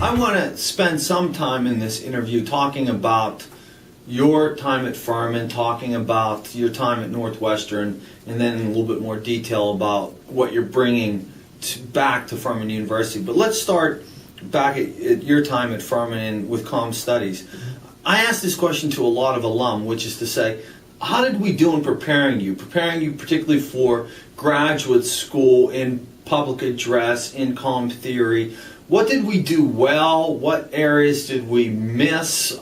I want to spend some time in this interview talking about your time at Furman, talking about your time at Northwestern, and then in a little bit more detail about what you're bringing back to Furman University. But let's start back at your time at Furman and with Comm Studies. I asked this question to a lot of alum, which is to say, how did we do in preparing you particularly for graduate school in public address, in comm theory? What did we do well? What areas did we miss?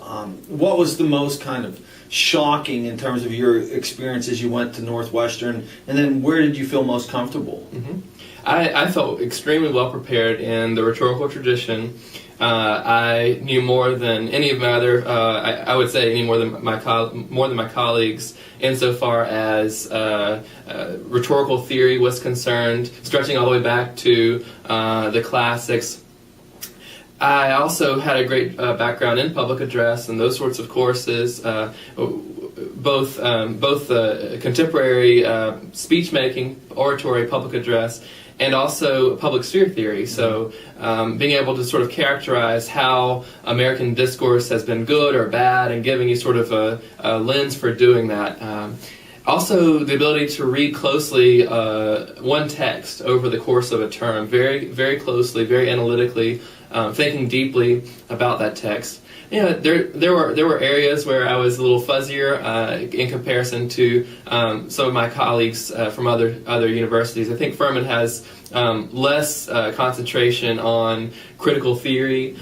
What was the most kind of shocking in terms of your experience as you went to Northwestern? And then where did you feel most comfortable? Mm-hmm. I felt extremely well prepared in the rhetorical tradition. I knew more than any of my other, I would say, more than my colleagues, insofar as rhetorical theory was concerned, stretching all the way back to the classics. I also had a great background in public address and those sorts of courses, both contemporary speech making, oratory, public address, and also public sphere theory. So being able to sort of characterize how American discourse has been good or bad, and giving you sort of a lens for doing that. Also, the ability to read closely one text over the course of a term, very, very closely, very analytically, thinking deeply about that text. Yeah, there were areas where I was a little fuzzier in comparison to some of my colleagues from other universities. I think Furman has less concentration on critical theory,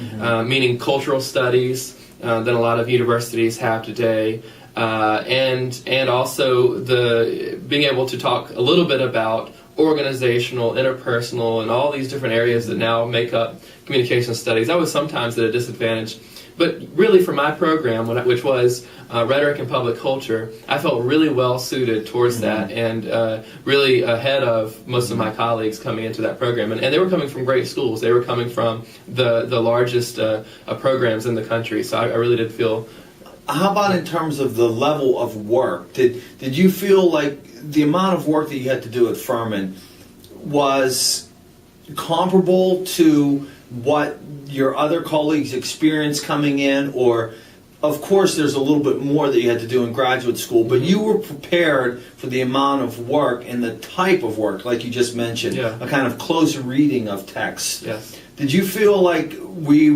meaning cultural studies, than a lot of universities have today. And also the being able to talk a little bit about organizational, interpersonal, and all these different areas that now make up communication studies. I was sometimes at a disadvantage, but really for my program, which was Rhetoric and Public Culture, I felt really well suited towards that, and really ahead of most of my colleagues coming into that program. And they were coming from great schools. They were coming from the largest programs in the country, so I really did feel. How about in terms of the level of work? Did you feel like the amount of work that you had to do at Furman was comparable to what your other colleagues experienced coming in? Or, of course, there's a little bit more that you had to do in graduate school, but you were prepared for the amount of work and the type of work, like you just mentioned, a kind of close reading of text. Yes. Did you feel like we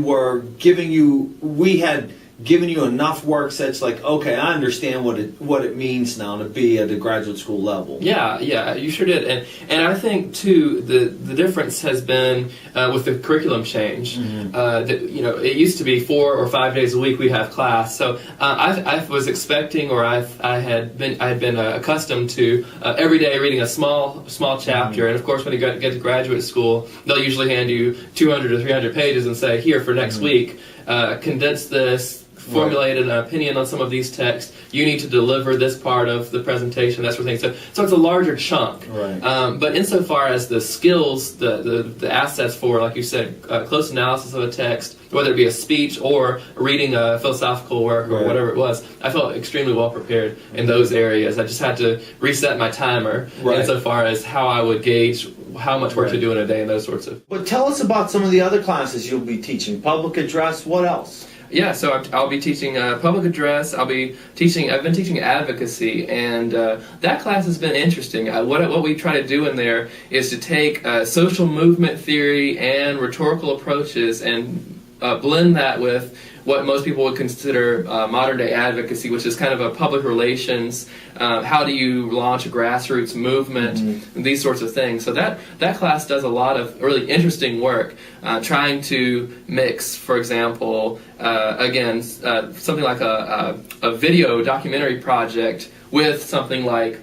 had given you enough work such like, okay, I understand what it means now to be at a graduate school level? Yeah, you sure did. And I think too the difference has been with the curriculum change. That, it used to be 4 or 5 days a week we have class. So I was expecting, or I had been accustomed to every day reading a small chapter. And of course, when you get to graduate school, they'll usually hand you 200 or 300 pages and say, here for next week, condense this. Formulate an opinion on some of these texts. You need to deliver this part of the presentation, that sort of thing. So it's a larger chunk. Right. But insofar as the skills, the assets for, like you said, close analysis of a text, whether it be a speech or reading a philosophical work or whatever it was, I felt extremely well prepared in those areas. I just had to reset my timer insofar as how I would gauge how much work to do in a day and those sorts of. But tell us about some of the other classes you'll be teaching. Public address, what else? Yeah, so I'll be teaching public address. I've been teaching advocacy, and that class has been interesting. What we try to do in there is to take social movement theory and rhetorical approaches and blend that with what most people would consider modern-day advocacy, which is kind of a public relations, how do you launch a grassroots movement, these sorts of things. So that class does a lot of really interesting work, trying to mix, for example, something like a video documentary project with something like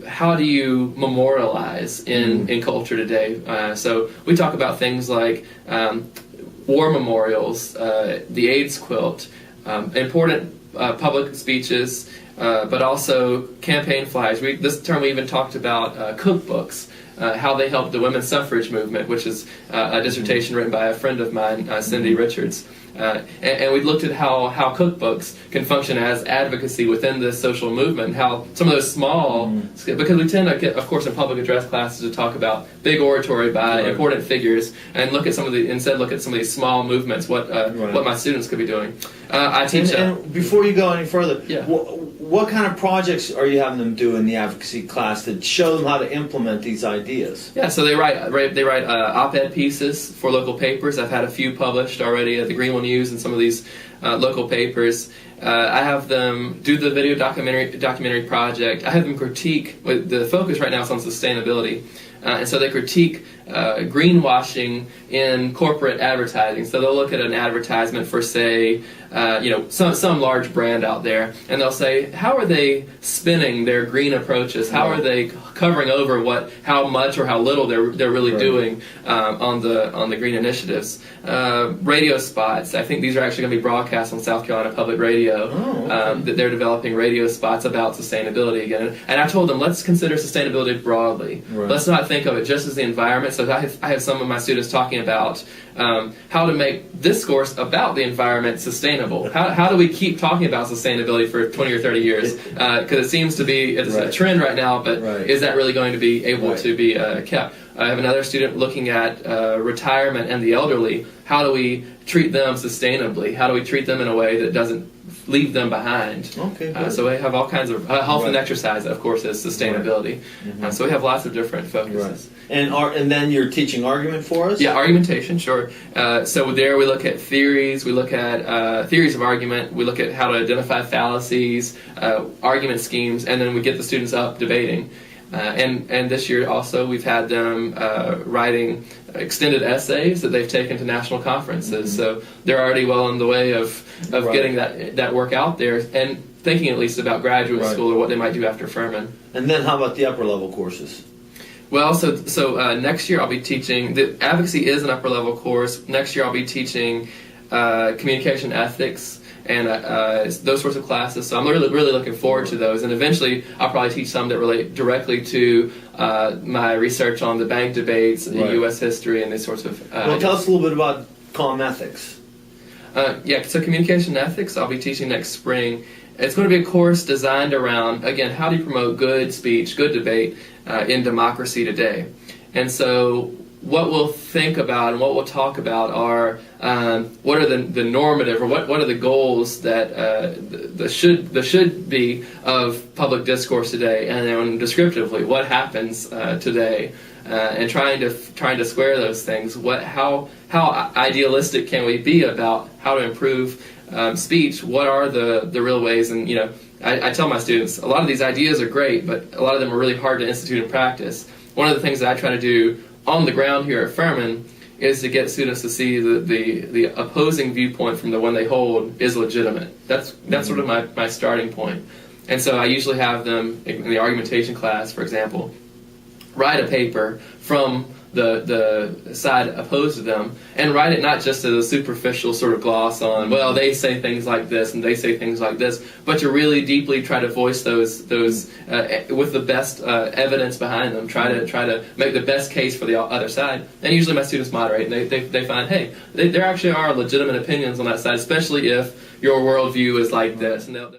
how do you memorialize in culture today. So we talk about things like war memorials, the AIDS quilt, important public speeches, but also campaign flyers. This term we even talked about cookbooks, how they helped the women's suffrage movement, which is a dissertation written by a friend of mine, Cindy Richards. And we looked at how cookbooks can function as advocacy within this social movement, how some of those small, because we tend to get, of course, in public address classes to talk about big oratory by important figures, and look at some of these small movements, what my students could be doing. I teach. And before you go any further, Yeah. what kind of projects are you having them do in the advocacy class that show them how to implement these ideas? Yeah, so they write op-ed pieces for local papers. I've had a few published already at the Greenville News and some of these local papers. I have them do the video documentary project. I have them critique. The focus right now is on sustainability, and so they critique greenwashing in corporate advertising. So they'll look at an advertisement for, say, some large brand out there, and they'll say, how are they spinning their green approaches? How are they covering over how much or how little they're really doing on the green initiatives? Radio spots. I think these are actually going to be broadcast on South Carolina Public Radio. That they're developing radio spots about sustainability again. And I told them, let's consider sustainability broadly. Let's not think of it just as the environment. So I have some of my students talking about how to make discourse about the environment sustainable. How do we keep talking about sustainability for 20 or 30 years? Because it seems to be a trend right now, but is that really going to be able to be kept? I have another student looking at retirement and the elderly. How do we treat them sustainably? How do we treat them in a way that doesn't leave them behind? Okay, so we have all kinds of health and exercise, of course, is sustainability. So we have lots of different focuses. And then you're teaching argument for us? Yeah, argumentation, sure. So there we look at theories, we look at theories of argument, we look at how to identify fallacies, argument schemes, and then we get the students up debating. And this year also we've had them writing extended essays that they've taken to national conferences. So they're already well on the way of getting that work out there and thinking at least about graduate school or what they might do after Furman. And then how about the upper level courses? Well, so next year I'll be teaching, the advocacy is an upper level course. Next year I'll be teaching communication ethics and those sorts of classes. So I'm really looking forward to those. And eventually I'll probably teach some that relate directly to my research on the bank debates, U.S. history, and these sorts of... well, tell us a little bit about comm ethics. So communication ethics I'll be teaching next spring. It's going to be a course designed around, again, how do you promote good speech, good debate in democracy today? And so what we'll think about and what we'll talk about are what are the normative, or what are the goals that the should be of public discourse today, and then descriptively what happens today, and trying to square those things. How idealistic can we be about how to improve speech? What are the real ways? And I tell my students, a lot of these ideas are great, but a lot of them are really hard to institute in practice. One of the things that I try to do on the ground here at Furman is to get students to see the opposing viewpoint from the one they hold is legitimate. That's sort of my starting point. And so I usually have them, in the argumentation class, for example, write a paper from the side opposed to them, and write it not just as a superficial sort of gloss on, well, they say things like this and they say things like this, but to really deeply try to voice those with the best evidence behind them, try to make the best case for the other side. And usually my students moderate, and they find, hey, there actually are legitimate opinions on that side, especially if your worldview is like this. And